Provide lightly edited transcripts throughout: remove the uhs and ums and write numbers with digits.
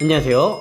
안녕하세요,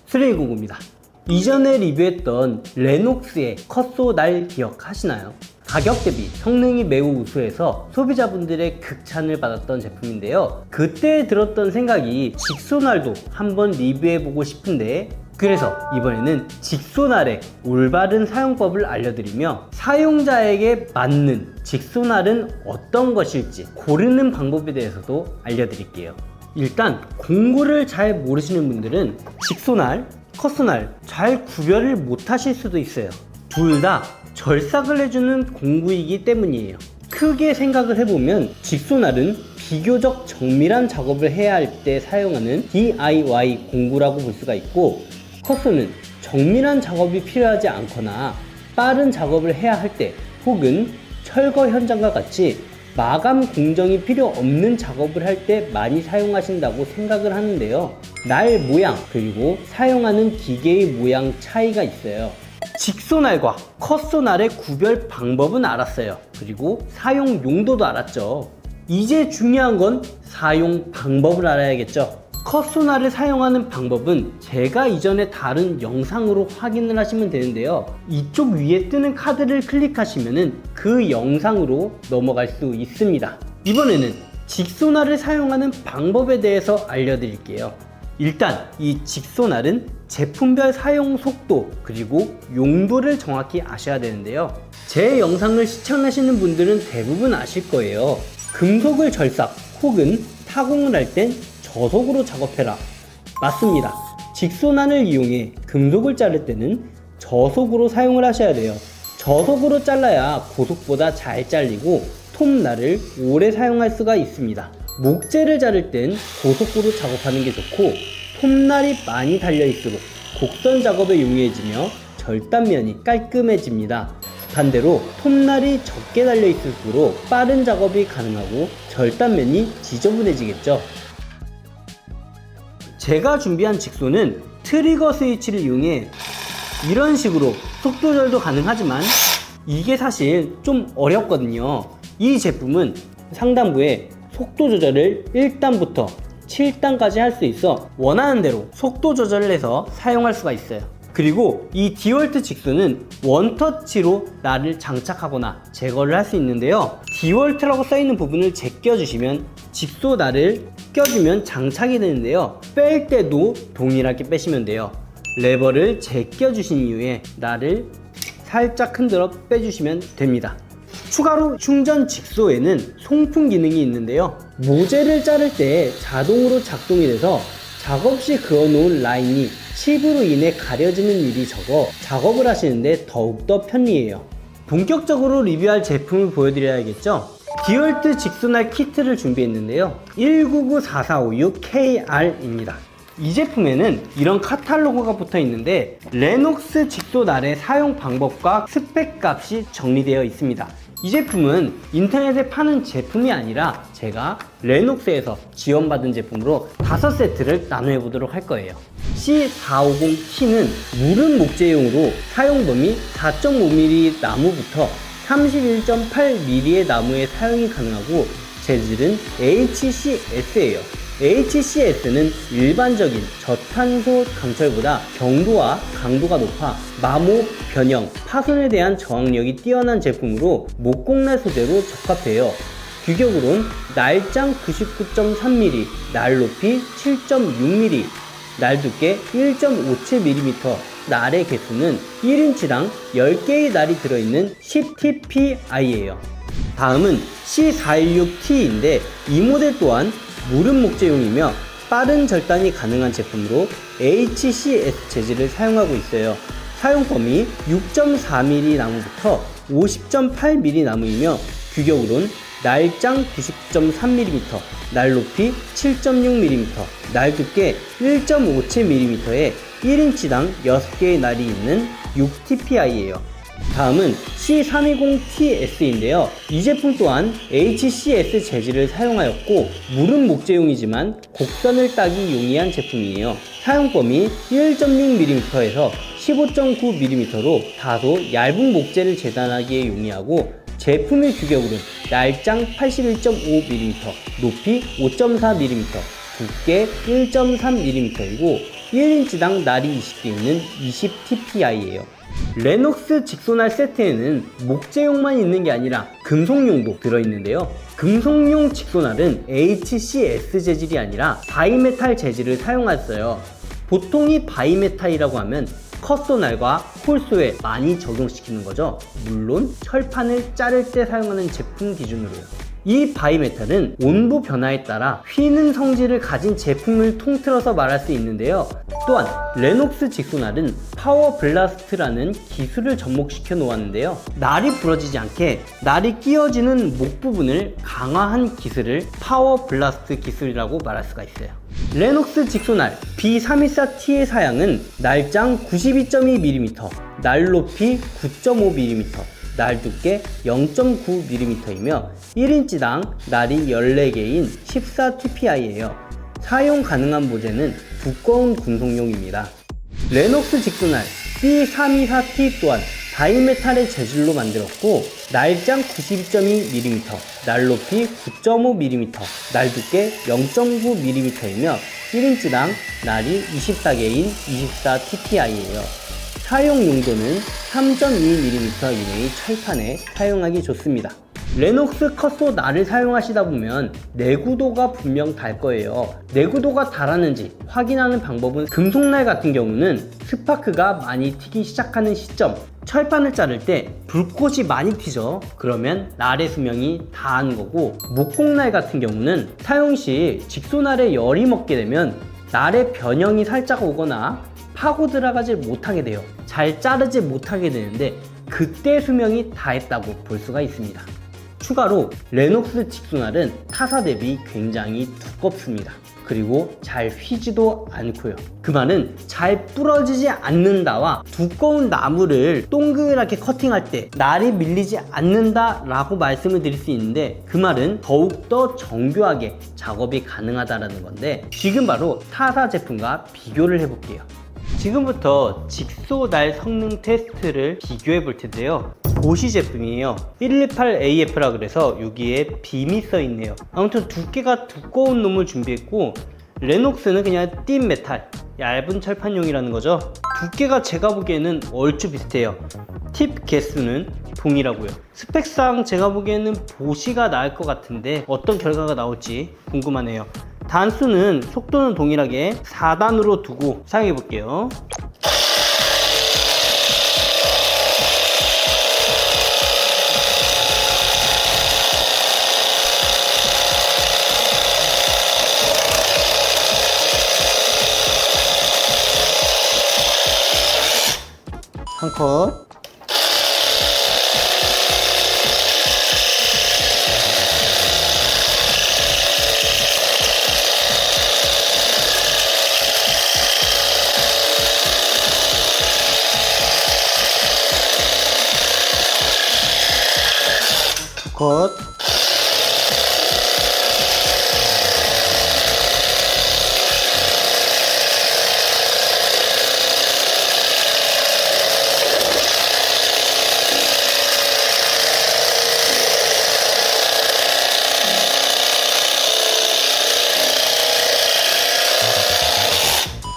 수레이공구입니다. 이전에 리뷰했던 레녹스의 컷소날 기억하시나요? 가격 대비 성능이 매우 우수해서 소비자분들의 극찬을 받았던 제품인데요, 그때 들었던 생각이 직소날도 한번 리뷰해보고 싶은데, 그래서 이번에는 직소날의 올바른 사용법을 알려드리며 사용자에게 맞는 직소날은 어떤 것일지 고르는 방법에 대해서도 알려드릴게요. 일단 공구를 잘 모르시는 분들은 직소날, 컷소날 잘 구별을 못 하실 수도 있어요. 둘 다 절삭을 해주는 공구이기 때문이에요. 크게 생각을 해보면 직소날은 비교적 정밀한 작업을 해야 할 때 사용하는 DIY 공구라고 볼 수가 있고, 컷소는 정밀한 작업이 필요하지 않거나 빠른 작업을 해야 할 때 혹은 철거 현장과 같이 마감 공정이 필요 없는 작업을 할 때 많이 사용하신다고 생각을 하는데요, 날 모양 그리고 사용하는 기계의 모양 차이가 있어요. 직소날과 컷소날의 구별 방법은 알았어요. 그리고 사용 용도도 알았죠. 이제 중요한 건 사용 방법을 알아야겠죠. 컷소날을 사용하는 방법은 제가 이전에 다른 영상으로 확인을 하시면 되는데요, 이쪽 위에 뜨는 카드를 클릭하시면 그 영상으로 넘어갈 수 있습니다. 이번에는 직소날을 사용하는 방법에 대해서 알려드릴게요. 일단 이 직소날은 제품별 사용 속도 그리고 용도를 정확히 아셔야 되는데요, 제 영상을 시청하시는 분들은 대부분 아실 거예요. 금속을 절삭 혹은 타공을 할 땐 저속으로 작업해라. 맞습니다. 직소날을 이용해 금속을 자를 때는 저속으로 사용을 하셔야 돼요. 저속으로 잘라야 고속보다 잘 잘리고 톱날을 오래 사용할 수가 있습니다. 목재를 자를 땐 고속으로 작업하는 게 좋고, 톱날이 많이 달려있을수록 곡선 작업에 용이해지며 절단면이 깔끔해집니다. 반대로 톱날이 적게 달려있을수록 빠른 작업이 가능하고 절단면이 지저분해지겠죠. 제가 준비한 직소는 트리거 스위치를 이용해 이런 식으로 속도 조절도 가능하지만 이게 사실 좀 어렵거든요. 이 제품은 상단부에 속도 조절을 1단부터 7단까지 할 수 있어 원하는 대로 속도 조절을 해서 사용할 수가 있어요. 그리고 이 디월트 직소는 원터치로 날을 장착하거나 제거를 할 수 있는데요, 디월트라고 써있는 부분을 제껴주시면 직소 날을 껴주면 장착이 되는데요, 뺄 때도 동일하게 빼시면 돼요. 레버를 제껴주신 이후에 날을 살짝 흔들어 빼주시면 됩니다. 추가로 충전 직소에는 송풍 기능이 있는데요, 모재를 자를 때 자동으로 작동이 돼서 작업 시 그어놓은 라인이 칩으로 인해 가려지는 일이 적어 작업을 하시는데 더욱더 편리해요. 본격적으로 리뷰할 제품을 보여드려야겠죠. 디월트 직소날 키트를 준비했는데요, 1994456KR입니다. 이 제품에는 이런 카탈로그가 붙어 있는데 레녹스 직소날의 사용 방법과 스펙 값이 정리되어 있습니다. 이 제품은 인터넷에 파는 제품이 아니라 제가 레녹스에서 지원받은 제품으로 5세트를 나눠해 보도록 할 거예요. C450T는 무른 목재용으로 사용 범위 4.5mm 나무부터 31.8mm의 나무에 사용이 가능하고 재질은 HCS예요. HCS는 일반적인 저탄소 강철보다 경도와 강도가 높아 마모, 변형, 파손에 대한 저항력이 뛰어난 제품으로 목공날 소재로 적합해요. 규격으론 날장 99.3mm, 날 높이 7.6mm, 날 두께 1.57mm, 날의 개수는 1인치당 10개의 날이 들어있는 10TPI예요. 다음은 C416T인데 이 모델 또한 무른 목재용이며 빠른 절단이 가능한 제품으로 HCS 재질을 사용하고 있어요. 사용 범위 6.4mm 나무부터 50.8mm 나무이며 규격으론 날장 90.3mm, 날 높이 7.6mm, 날 두께 1.57mm에 1인치당 6개의 날이 있는 6TPI예요. 다음은 C320TS인데요. 이 제품 또한 HCS 재질을 사용하였고 무른 목재용이지만 곡선을 따기 용이한 제품이에요. 사용 범위 1.6mm에서 15.9mm로 다소 얇은 목재를 재단하기에 용이하고 제품의 규격으로는 날장 81.5mm, 높이 5.4mm, 두께 1.3mm이고 1인치당 날이 20개 있는 20TPI예요. 레녹스 직소날 세트에는 목재용만 있는 게 아니라 금속용도 들어있는데요. 금속용 직소날은 HCS 재질이 아니라 바이메탈 재질을 사용했어요. 보통 이 바이메탈이라고 하면 컷소날과 홀소에 많이 적용시키는 거죠. 물론 철판을 자를 때 사용하는 제품 기준으로요. 이 바이메탈은 온도 변화에 따라 휘는 성질을 가진 제품을 통틀어서 말할 수 있는데요. 또한 레녹스 직소날은 파워 블라스트라는 기술을 접목시켜 놓았는데요. 날이 부러지지 않게 날이 끼어지는 목 부분을 강화한 기술을 파워 블라스트 기술이라고 말할 수가 있어요. 레녹스 직소날 B314T의 사양은 날장 92.2mm, 날 높이 9.5mm, 날 두께 0.9mm이며 1인치당 날이 14개인 14TPI예요. 사용 가능한 모재는 두꺼운 금속용입니다. 레녹스 직소날 B324T 또한 바이메탈의 재질로 만들었고 날장 92.2mm, 날 높이 9.5mm, 날 두께 0.9mm이며 1인치당 날이 24개인 24TPI예요. 사용 용도는 3.2mm 이내의 철판에 사용하기 좋습니다. 레녹스 컷소 날을 사용하시다 보면 내구도가 분명 달 거예요. 내구도가 달았는지 확인하는 방법은 금속날 같은 경우는 스파크가 많이 튀기 시작하는 시점, 철판을 자를 때 불꽃이 많이 튀죠. 그러면 날의 수명이 다한 거고, 목공날 같은 경우는 사용 시 직소날에 열이 먹게 되면 날의 변형이 살짝 오거나 파고 들어가지 못하게 돼요. 잘 자르지 못하게 되는데 그때 수명이 다했다고 볼 수가 있습니다. 추가로 레녹스 직소날은 타사 대비 굉장히 두껍습니다. 그리고 잘 휘지도 않고요. 그 말은 잘 부러지지 않는다와 두꺼운 나무를 동그랗게 커팅할 때 날이 밀리지 않는다 라고 말씀을 드릴 수 있는데, 그 말은 더욱더 정교하게 작업이 가능하다는 건데, 지금 바로 타사 제품과 비교를 해볼게요. 지금부터 직소날 성능 테스트를 비교해 볼 텐데요. 보시 제품이에요. 118AF라 그래서 여기에 빔이 써 있네요. 아무튼 두께가 두꺼운 놈을 준비했고, 레녹스는 그냥 띤 메탈, 얇은 철판용이라는 거죠. 두께가 제가 보기에는 얼추 비슷해요. 팁 개수는 동일하고요. 스펙상 제가 보기에는 보시가 나을 것 같은데 어떤 결과가 나올지 궁금하네요. 단수는 속도는 동일하게 4단으로 두고 사용해 볼게요. 한 컷. 컷.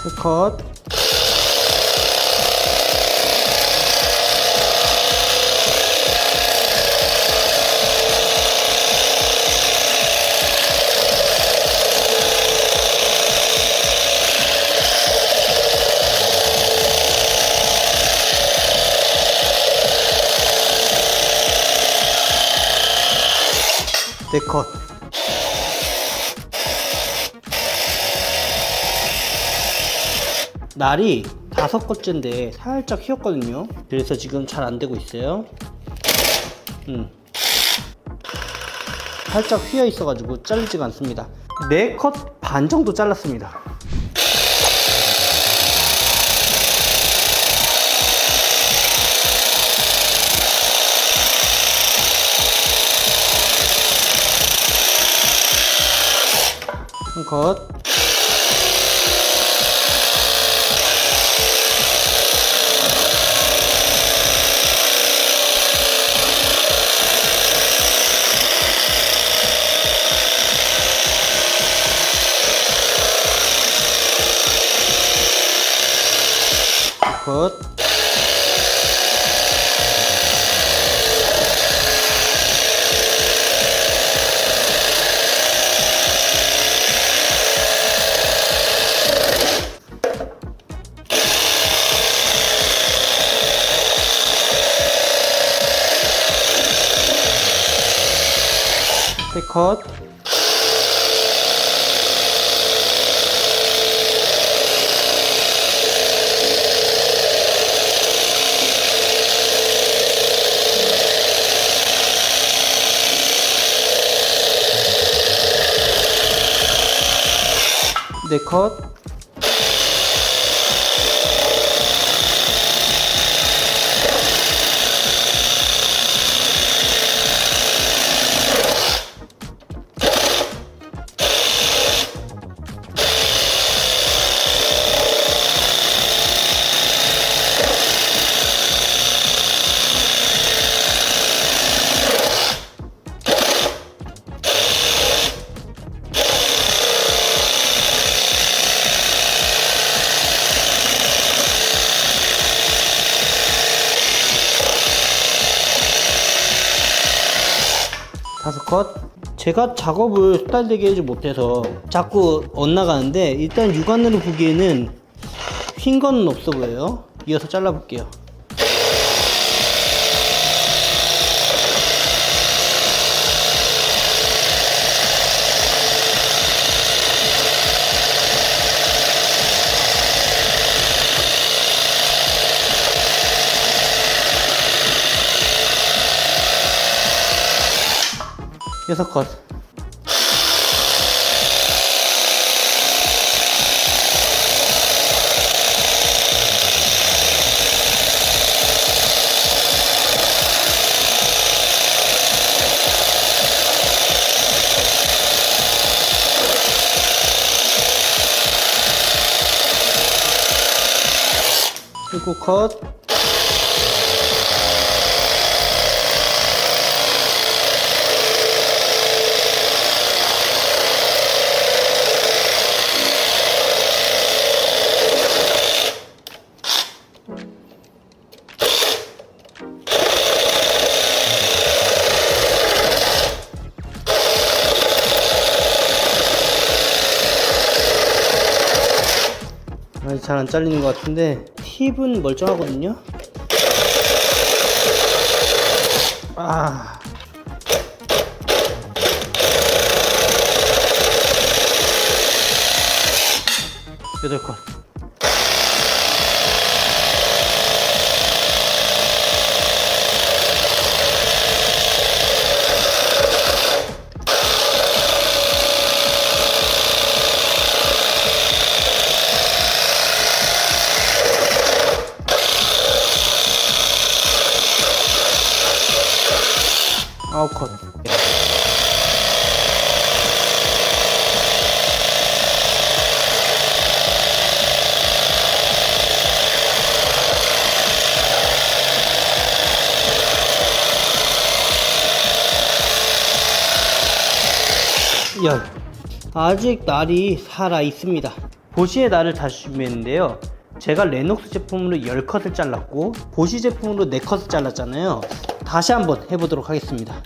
세 컷. 네 컷. 날이 5컷째인데 살짝 휘었거든요. 그래서 지금 잘 안되고 있어요. 살짝 휘어 있어가지고 자르지가 않습니다. 4컷 반 정도 잘랐습니다. 한 컷. 컷. 컷. 네 컷. 다섯 컷. 제가 작업을 수달되게 하지 못해서 자꾸 엇나가는데, 일단 육안으로 보기에는 휜 거는 없어 보여요. 이어서 잘라 볼게요. 여섯 컷. 일곱 컷. 잘 안 잘리는 것 같은데 팁은 멀쩡하거든요. 여덟 컷. 아홉 컷. 열. 아직 날이 살아 있습니다. 보시의 날을 다시 준비했는데요. 제가 레녹스 제품으로 10컷을 잘랐고 보시 제품으로 4컷을 잘랐잖아요. 다시 한번 해보도록 하겠습니다.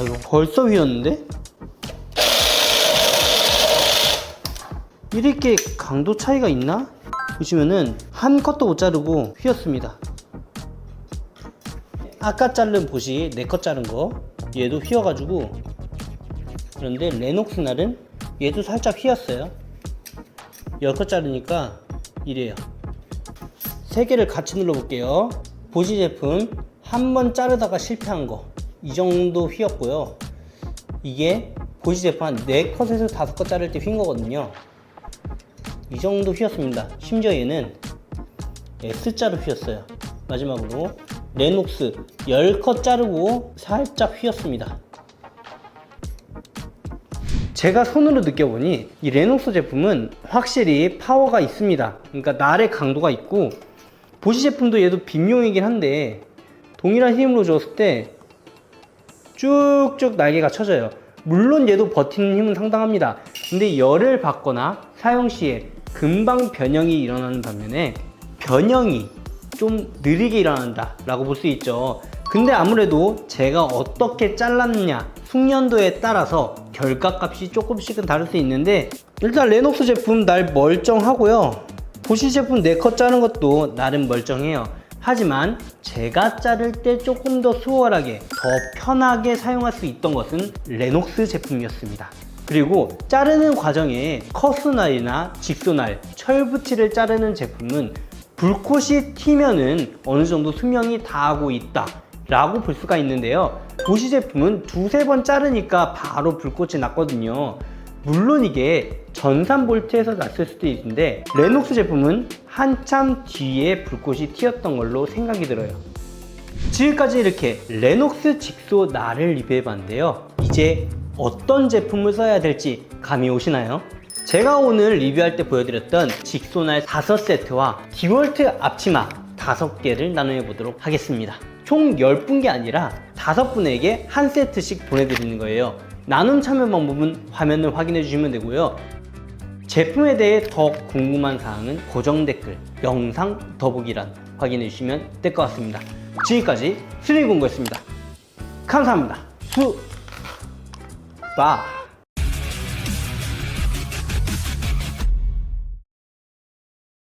이거 벌써 휘었는데? 이렇게 강도 차이가 있나? 보시면은 한 컷도 못 자르고 휘었습니다. 아까 자른 보시 4컷 자른 거 얘도 휘어가지고, 그런데 레녹스 날은 얘도 살짝 휘었어요. 10컷 자르니까 이래요. 3개를 같이 눌러볼게요. 보시 제품 한 번 자르다가 실패한 거 이 정도 휘었고요. 이게 보시 제품 한 4컷에서 5컷 자를 때 휜 거거든요. 이 정도 휘었습니다. 심지어 얘는 S자로 휘었어요. 마지막으로 레녹스 10컷 자르고 살짝 휘었습니다. 제가 손으로 느껴보니 이 레녹스 제품은 확실히 파워가 있습니다. 그러니까 날의 강도가 있고, 보시 제품도 얘도 빗용이긴 한데 동일한 힘으로 줬을 때 쭉쭉 날개가 쳐져요. 물론 얘도 버티는 힘은 상당합니다. 근데 열을 받거나 사용 시에 금방 변형이 일어나는 반면에 변형이 좀 느리게 일어난다 라고 볼 수 있죠. 근데 아무래도 제가 어떻게 잘랐느냐 숙련도에 따라서 결과값이 조금씩은 다를 수 있는데, 일단 레녹스 제품 날 멀쩡하고요. 보시 제품 4컷 자른 것도 나름 멀쩡해요. 하지만 제가 자를 때 조금 더 수월하게, 더 편하게 사용할 수 있던 것은 레녹스 제품이었습니다. 그리고 자르는 과정에 컷소날이나 직소날, 철붙이를 자르는 제품은 불꽃이 튀면은 어느 정도 수명이 다하고 있다 라고 볼 수가 있는데요. 보시 제품은 두세 번 자르니까 바로 불꽃이 났거든요. 물론 이게 전산 볼트에서 났을 수도 있는데 레녹스 제품은 한참 뒤에 불꽃이 튀었던 걸로 생각이 들어요. 지금까지 이렇게 레녹스 직소 날을 리뷰해 봤는데요. 이제 어떤 제품을 써야 될지 감이 오시나요? 제가 오늘 리뷰할 때 보여드렸던 직소날 5세트와 디월트 앞치마 5개를 나눠 보도록 하겠습니다. 총 10분께 아니라 5분에게 한 세트씩 보내드리는 거예요. 나눔 참여 방법은 화면을 확인해 주시면 되고요. 제품에 대해 더 궁금한 사항은 고정 댓글, 영상 더보기란 확인해 주시면 될 것 같습니다. 지금까지 수리공구였습니다. 감사합니다. 바